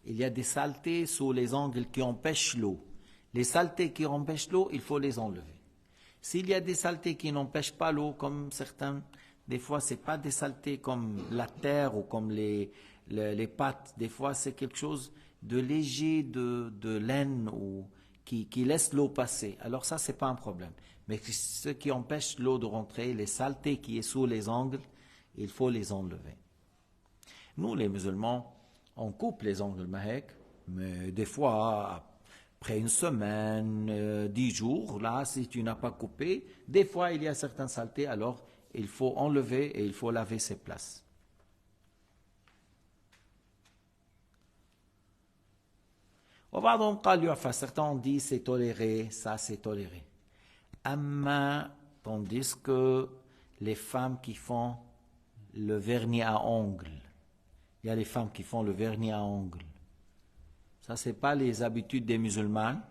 Il y a des saletés sous les ongles qui empêchent l'eau. Les saletés qui empêchent l'eau, il faut les enlever. S'il y a des saletés qui n'empêchent pas l'eau, comme certains, des fois c'est pas des saletés comme la terre ou comme les pattes. Des fois c'est quelque chose de léger, de laine ou qui laisse l'eau passer. Alors ça c'est pas un problème. Mais ce qui empêche l'eau de rentrer, les saletés qui est sous les ongles, il faut les enlever. Nous les musulmans, on coupe les ongles mahek, mais des fois, après une semaine, 10 jours, là, si tu n'as pas coupé, des fois il y a certaines saletés, alors il faut enlever et il faut laver ces places. Certains ont dit c'est toléré, ça c'est toléré. Tandis que les femmes qui font le vernis à ongles, il y a les femmes qui font le vernis à ongles. Ça, ce n'est pas les habitudes des musulmans.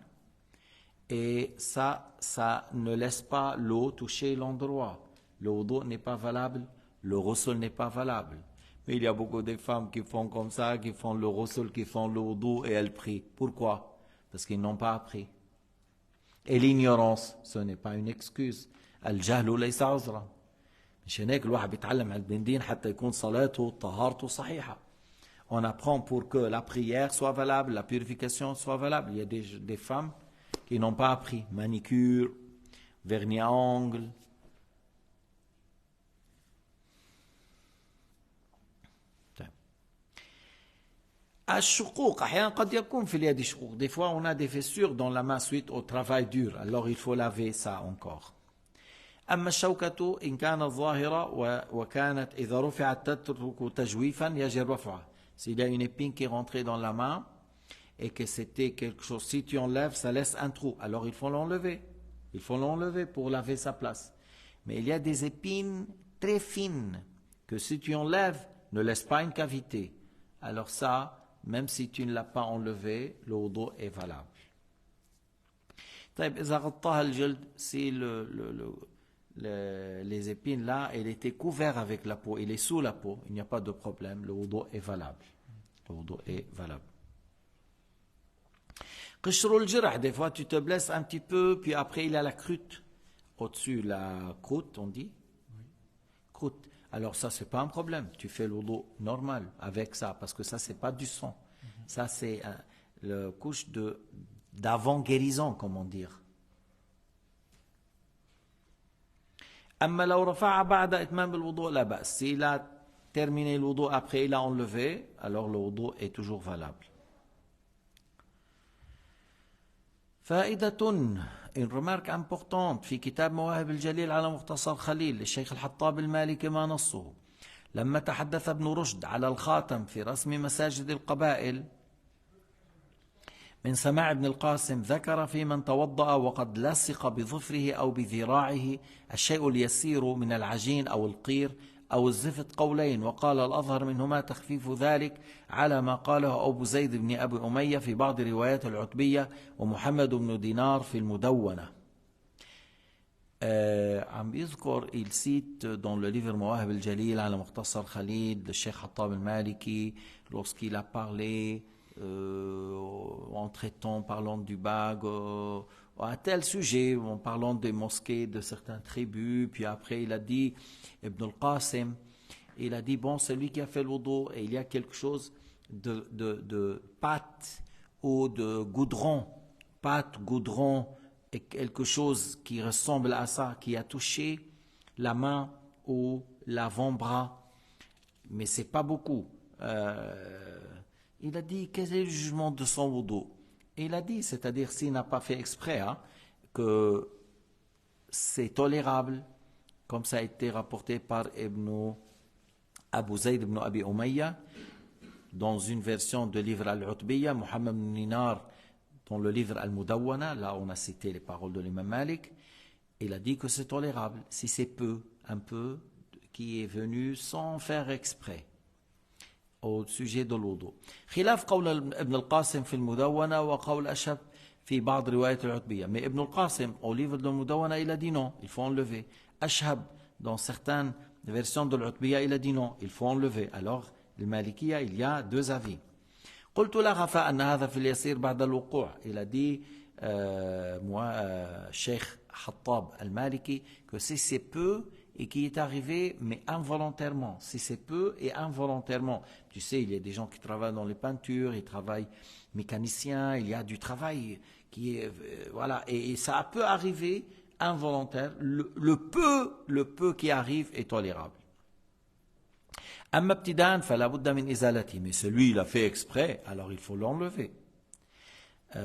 Et ça ne laisse pas l'eau toucher l'endroit. Le wudu n'est pas valable, le ghusl n'est pas valable. Mais il y a beaucoup de femmes qui font comme ça, qui font le ghusl, qui font le wudu et elles prient. Pourquoi? Parce qu'ils n'ont pas appris. Et l'ignorance, ce n'est pas une excuse. Al-jahlu laysa uzra. مشان هيك الواحد بيتعلم على الدين حتى يكون صلاته وطهارته صحيحة. On apprend pour que la prière soit valable, la purification soit valable. Il y a des femmes qui n'ont pas appris manicure, vernis à ongles. الشقوق أحيانا قد يكون في اليد شقوق. Des fois on a des fissures dans la main suite au travail dur. Alors il faut laver ça encore. أما الشوكة إن كانت ظاهرة وكانت إذا رفعت تترك تجويفا يجب رفعها. S'il y a une épine qui est rentrée dans la main et que c'était quelque chose, si tu enlèves, ça laisse un trou. Alors il faut l'enlever. Il faut l'enlever pour laver sa place. Mais il y a des épines très fines que si tu enlèves, ne laisse pas une cavité. Alors ça, même si tu ne l'as pas enlevé, le wudu est valable. طيب إذا غطاها الجلد, si les épines là, elle était couverte avec la peau, il est sous la peau, il n'y a pas de problème, le wudu est valable. Le wudu est valable. قشر الجرح, des fois tu te blesses un petit peu, puis après il y a la croûte, au-dessus la croûte, on dit croûte. Alors ça c'est pas un problème, tu fais le wudu normal avec ça, parce que ça c'est pas du sang. Ça c'est la couche d'avant guérison, comment dire. أما لو رفع بعد إتمام الوضوء لا بأس. S'il a terminé le wudu après il a enlevé, alors le wudu est toujours valable. فائدة, une remarque importante في كتاب مواهب الجليل على مختصر خليل للشيخ الحطاب المالكي ما نصه. لما تحدث ابن رشد على الخاتم في رسم مساجد القبائل من سماع ابن القاسم, ذكر في من توضأ وقد لصق بظفره أو بذراعه الشيء اليسير من العجين أو القير أو الزفت قولين, وقال الأظهر منهما تخفيف ذلك على ما قاله أبو زيد بن أبي أمية في بعض روايات العتبية ومحمد بن دينار في المدونة. عم بيذكر, il cite dans le livre مواهب الجليل على مختصر خليل للشيخ حطاب المالكي, lorsqu'il a parlé en traitant, parlant du bague, à tel sujet, en parlant des mosquées de certaines tribus, puis après il a dit, Ibn al-Qasim, il a dit, bon, celui qui a fait le wudu, et il y a quelque chose de pâte ou de goudron, pâte, goudron, et quelque chose qui ressemble à ça, qui a touché la main ou l'avant-bras, mais c'est pas beaucoup. Il a dit, quel est le jugement de son wudu? Et il a dit, c'est-à-dire s'il n'a pas fait exprès, que c'est tolérable, comme ça a été rapporté par Abu Zayd ibn Abi Umayya, dans une version de livre Al-Utbiyya, Muhammad ibn Dinar, dans le livre Al-Mudawwana, là on a cité les paroles de l'imam Malik, il a dit que c'est tolérable, si c'est peu, un peu, qui est venu sans faire exprès au sujet de l'odo. خلاف قول ابن القاسم في المدونة وقول أشهب في بعض روايات العتبية. Mais Ibn al-Qasim, au livre de المدونة, il a dit non, il faut enlever. Ashhab, dans certaines versions de l'Utbiyya, il a dit non, il faut enlever. Alors, le Malikiya, il y a deux avis. قلت لا خفى أن هذا في اليسير بعد الوقوع. Il a dit, Cheikh Hattab al-Maliki, que si c'est peu et qui est arrivé, mais involontairement. Si c'est peu et involontairement. Tu sais, il y a des gens qui travaillent dans les peintures, ils travaillent mécaniciens, il y a du travail qui est... voilà, et ça peut arriver involontaire. Le peu qui arrive est tolérable. أما ابتداء فلا بد من إزالته. Mais celui il a fait exprès, alors il faut l'enlever.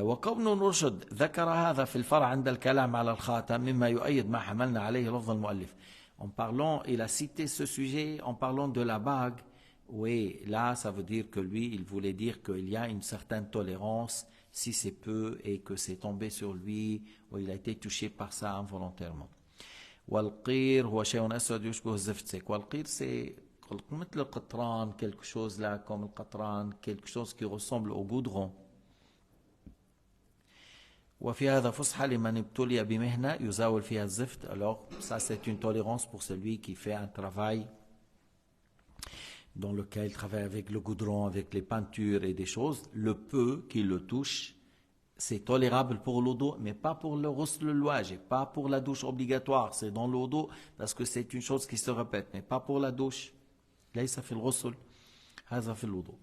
وقابن رشد ذكر هذا في الفرع عند الكلام على الخاتم مما يؤيد ما حملنا عليه لفظ المؤلف. En parlant, il a cité ce sujet en parlant de la bague. Oui, là, ça veut dire que lui, il voulait dire qu'il y a une certaine tolérance si c'est peu et que c'est tombé sur lui ou il a été touché par ça involontairement. والقير هو شيء أسود يشبه الزفت. والقير c'est مثل القطران, quelque chose là comme le qatran, quelque chose qui ressemble au goudron. وفي هذا فسحة لمن ابتلي بمهنة يزاول فيها الزفت. Alors ça c'est une tolérance pour celui qui fait un travail dans lequel il travaille avec le goudron, avec les peintures et des choses. Le peu qui le touche, c'est tolérable pour l'odo, mais pas pour le ghusl al-wajib, pas pour la douche obligatoire. C'est dans l'odo parce que c'est une chose qui se répète, mais pas pour la douche. ليس في الغسل هذا في الوضوء.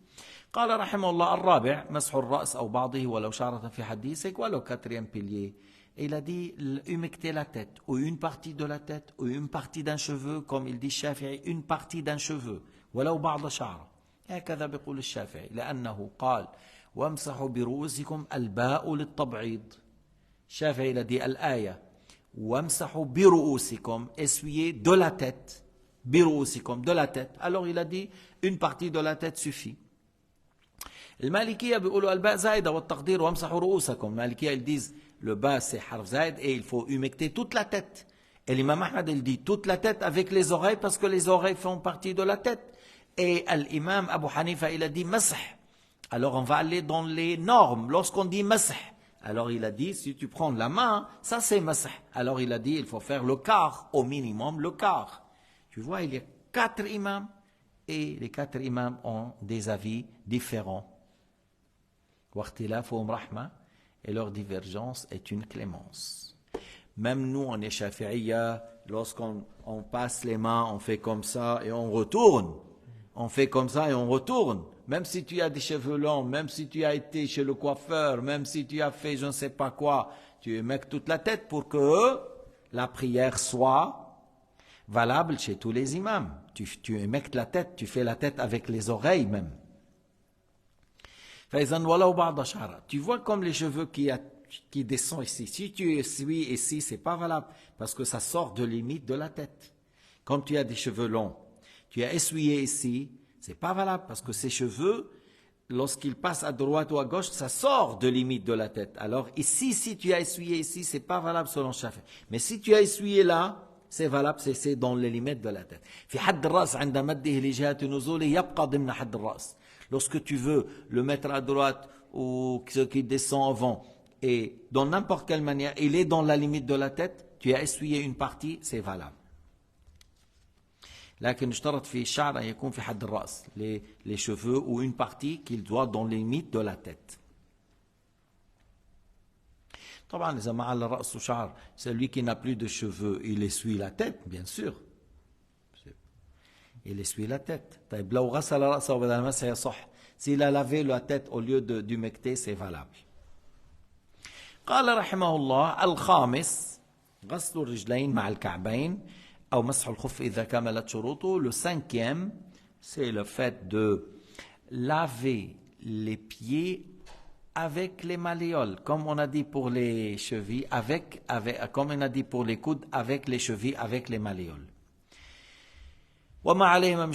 قال رحمه الله الرابع مسح الرأس أو بعضه ولو شعرة في حديثك ولو quatrième pilier. Il a dit humecter la tête ou une partie de la tête ou une partie d'un cheveu comme il dit Shafi'i, une partie d'un cheveu ولو بعض شعرة. هكذا بيقول الشافعي لأنه قال وامسحوا برؤوسكم الباء للتبعيض. الشافعي il a dit الآية وامسحوا برؤوسكم essuyez de la tête. برؤوسكم de la tête. Alors il a dit une partie de la tête suffit. المالكية بيقولوا الباء زائدة والتقدير وامسحوا رؤوسكم. المالكية ils disent le bas c'est harf zaid et il faut humecter toute la tête. Et l'imam Ahmad il dit toute la tête avec les oreilles parce que les oreilles font partie de la tête. Et l'imam Abu Hanifa il a dit masah. Alors on va aller dans les normes. Lorsqu'on dit masah, alors il a dit si tu prends la main, ça c'est masah. Alors il a dit il faut faire le quart, au minimum le quart. Tu vois, il y a 4 imams et les 4 imams ont des avis différents. Et leur divergence est une clémence. Même nous, on est shafi'iyya, lorsqu'on passe les mains, on fait comme ça et on retourne. On fait comme ça et on retourne. Même si tu as des cheveux longs, même si tu as été chez le coiffeur, même si tu as fait je ne sais pas quoi, tu émectes toute la tête pour que la prière soit valable chez tous les imams. Tu émectes la tête, tu fais la tête avec les oreilles même. Tu vois comme les cheveux qui descendent ici. Si tu essuies ici, c'est pas valable parce que ça sort de limite de la tête. Comme tu as des cheveux longs, tu as essuyé ici, c'est pas valable parce que ces cheveux, lorsqu'ils passent à droite ou à gauche, ça sort de limite de la tête. Alors ici, si tu as essuyé ici, c'est pas valable selon Shafi'i. Mais si tu as essuyé là, c'est valable, c'est dans les limites de la tête. في حد الرأس عند مده لجهة نزوله يبقى ضمن حد الرأس. Lorsque tu veux le mettre à droite ou ce qui descend avant et dans n'importe quelle manière, il est dans la limite de la tête, tu as essuyé une partie, c'est valable. لكن اشترط في الشعر أن يكون في حد الرأس, les cheveux ou une partie qu'il doit dans les limites de la tête. طبعا إذا ما على رأسه شعر, celui qui n'a plus de cheveux, il essuie la tête, bien sûr. Il essuie la tête. طيب لو غسل رأسه بدل المسح يصح. S'il a lavé la tête au lieu d'humecter, c'est valable. قال رحمه الله الخامس غسل الرجلين مع الكعبين أو مسح الخف إذا كملت شروطه. Le cinquième, c'est le fait de laver les pieds avec les malléoles, comme on a dit pour les chevilles, comme on a dit pour les coudes, avec les chevilles, avec les malléoles. وما عليه من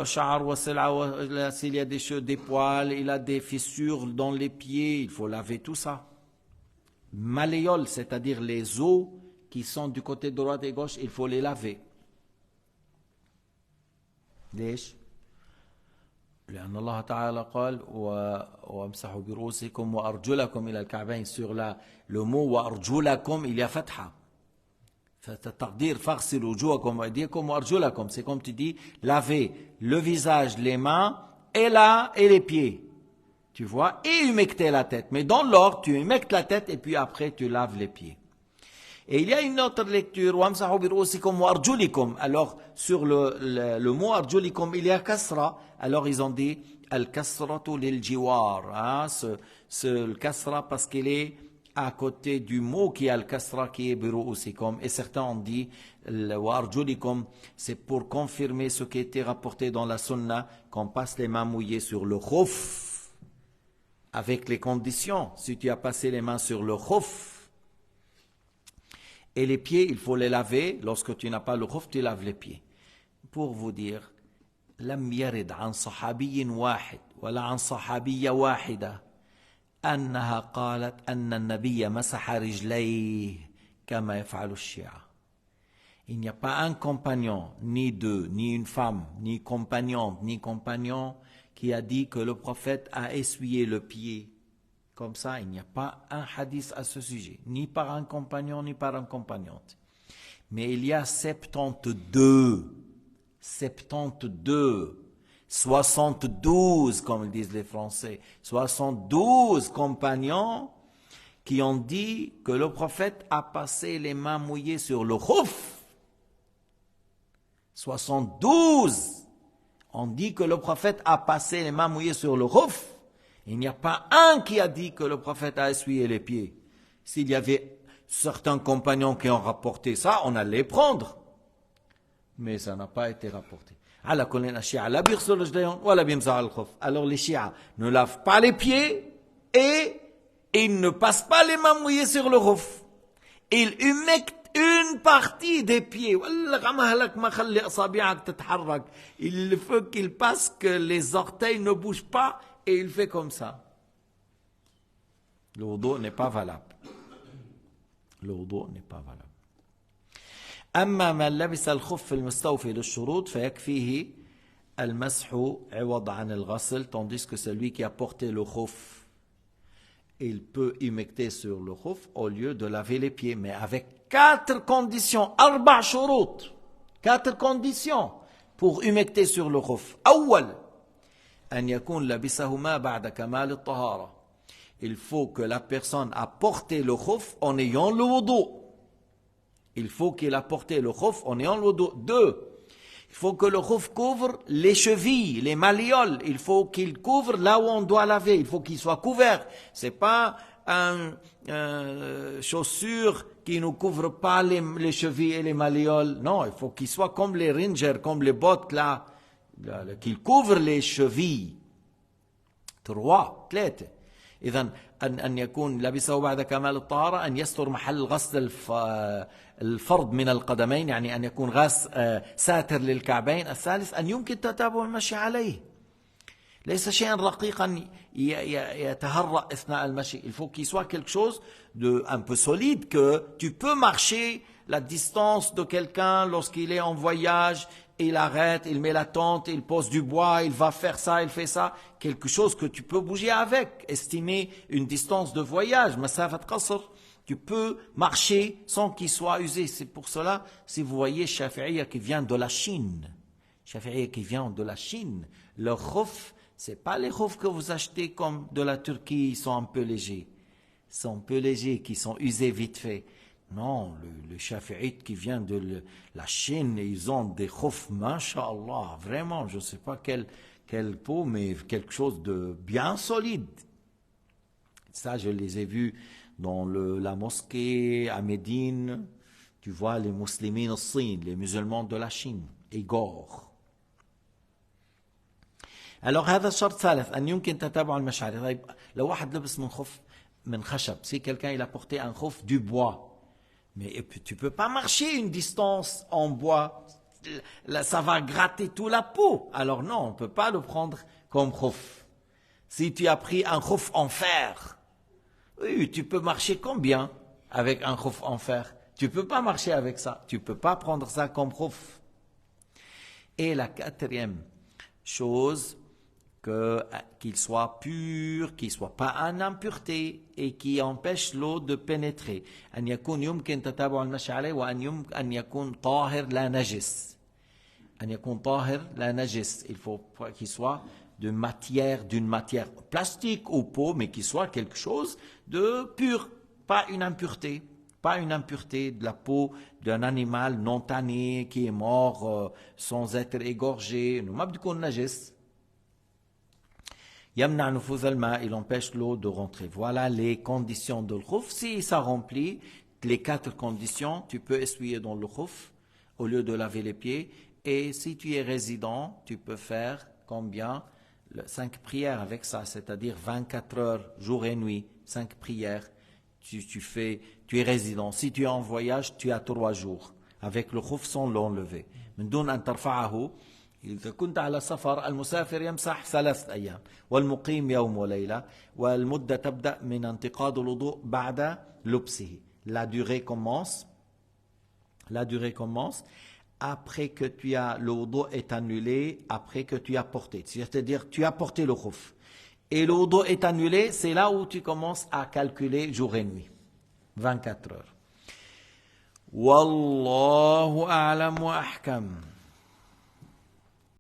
شعر وسلعة, s'il y a des poils, il a des fissures dans les pieds, il faut laver tout ça. Malléoles, c'est-à-dire les os qui sont du côté droit et gauche, il faut les laver. ليش؟ لأن الله تعالى قال وامسحوا برؤوسكم وأرجلكم إلى الكعبين. Sur le mot وأرجلكم il y a fatha. C'est-à-dire فاغسلوا وجوهكم وأيديكم وأرجلكم. C'est comme tu dis, laver le visage, les mains et les pieds. Tu vois, et humecter la tête. Mais dans l'ordre, tu humectes la tête et puis après tu laves les pieds. Et il y a une autre lecture, وَامْسَحُوا بِرُؤُوسِكُمْ وَأَرْجُلِكُمْ. Alors, sur le mot arjulikum, il y a kasra. Alors, ils ont dit, al-kasratu lil-jiwar. Le kasra parce qu'il est à côté du mot qui a le kasra qui est biru'usikum. Et certains ont dit, وَأَرْجُلِكُمْ, c'est pour confirmer ce qui a été rapporté dans la sunna, qu'on passe les mains mouillées sur le khuf. Avec les conditions. Si tu as passé les mains sur le khuf, et les pieds, il faut les laver. Lorsque tu n'as pas le khuf, tu laves les pieds. Pour vous dire, لم يرد عن صحابي واحد ولا عن صحابية واحدة أنها قالت أن النبي مسح رجليه كما يفعل الشيعة. Il n'y a pas un compagnon, ni deux, ni une femme, ni compagnante, ni compagnon qui a dit que le prophète a essuyé le pied. Comme ça, il n'y a pas un hadith à ce sujet, ni par un compagnon, ni par une compagnante. Mais il y a 72, 72, comme disent les Français, 72 compagnons qui ont dit que le prophète a passé les mains mouillées sur le khuf. 72 ont dit que le prophète a passé les mains mouillées sur le khuf. Il n'y a pas un qui a dit que le prophète a essuyé les pieds. S'il y avait certains compagnons qui ont rapporté ça, on allait les prendre. Mais ça n'a pas été rapporté. Alors les chiites ne lavent pas les pieds et ils ne passent pas les mains mouillées sur le khuf. Ils humectent une partie des pieds. Il faut qu'il passe que les orteils ne bougent pas. Et il fait comme ça. Le wudu n'est pas valable. Le wudu n'est pas valable. أما من لبس الخف المستوفي للشروط فيكفيه المسح عوض عن الغسل, tandis que celui qui a porté le khuf, il peut humecter sur le khuf au lieu de laver les pieds, mais avec 4 conditions, 4 شروط, 4 conditions pour humecter sur le khuf. أول أن يكون لبسهما بعد كمال الطهارة. Il faut que la personne a porté le khuf en ayant le wudu. Il faut qu'il a porté le khuf en ayant le wudu. 2. Il faut que le khuf couvre les chevilles, les malléoles. Il faut qu'il couvre là où on doit laver. Il faut qu'il soit couvert. C'est pas une chaussure qui ne couvre pas les chevilles et les malléoles. Non, il faut qu'il soit comme les rangers, comme les bottes là. qu'il couvre les chevilles. 3. إذن أن يكون لبسه بعد كمال الطهارة، أن يستر محل غسل الفرض من القدمين، يعني أن يكون ساتر للكعبين. الثالث أن يمكن تتابع المشي عليه، ليس شيئا رقيقا يتهرأ أثناء المشي. Il faut qu'il soit quelque chose de un peu solide, que tu peux marcher la distance de quelqu'un lorsqu'il est en voyage. Il arrête, il met la tente, il pose du bois, il va faire ça, il fait ça. Quelque chose que tu peux bouger avec. Estimer une distance de voyage. Masafat qasr. Tu peux marcher sans qu'il soit usé. C'est pour cela, si vous voyez Shafi'iyya qui vient de la Chine. Shafi'iyya qui vient de la Chine. Le khuf, c'est pas les khuf que vous achetez comme de la Turquie, ils sont un peu légers. Ils sont un peu légers, qui sont usés vite fait. Non, le Shafi'ite qui vient de la Chine, ils ont des khuf, masha'Allah, vraiment, je ne sais pas quelle peau, mais quelque chose de bien solide. Ça, je les ai vus dans la mosquée à Médine. Tu vois, les musulmans Chine, les musulmans de la Chine, Igor. Alors, هذا الشرط ثالث أن يمكن تتابع المشاعر. طيب لو واحد لبس من خف من خشب, si quelqu'un il a porté un khuf du bois. Mais tu ne peux pas marcher une distance en bois. Là, ça va gratter toute la peau. Alors non, on ne peut pas le prendre comme khuf. Si tu as pris un khuf en fer, oui, tu peux marcher combien avec un khuf en fer? Tu ne peux pas marcher avec ça. Tu ne peux pas prendre ça comme khuf. Et la quatrième chose, qu'il soit pur, qu'il soit pas en impureté et qui empêche l'eau de pénétrer. أن يكون يمكن تتابع المشي عليه وأن يكون طاهر لا نجس. أن يكون طاهر لا نجس. Il faut qu'il soit d'une matière plastique ou peau, mais qu'il soit quelque chose de pur, pas une impureté. Pas une impureté de la peau d'un animal non tanné qui est mort sans être égorgé. Nous m'abdikoun najis. Yamna nufuz al-ma, il empêche l'eau de rentrer. Voilà les conditions de l'khuf. Si ça remplit les 4 conditions, tu peux essuyer dans le khuf au lieu de laver les pieds. Et si tu es résident, tu peux faire combien? 5 prières avec ça, c'est-à-dire 24 heures, jour et nuit, 5 prières. Tu es résident. Si tu es en voyage, tu as 3 jours. Avec le khuf sans l'enlever. من دون أن ترفعه. إذا كنت على سفر المسافر يمسح 3 أيام والمقيم يوم وليلة والمدة تبدأ من انتقاض الوضوء بعد لبسه. La durée commence après que le wudu est annulé, après que tu as porté. C'est-à-dire tu as porté le khuf. Et le wudu est annulé, c'est là où tu commences à calculer jour et nuit. 24 heures. Wallahu a'lam wa ahkam.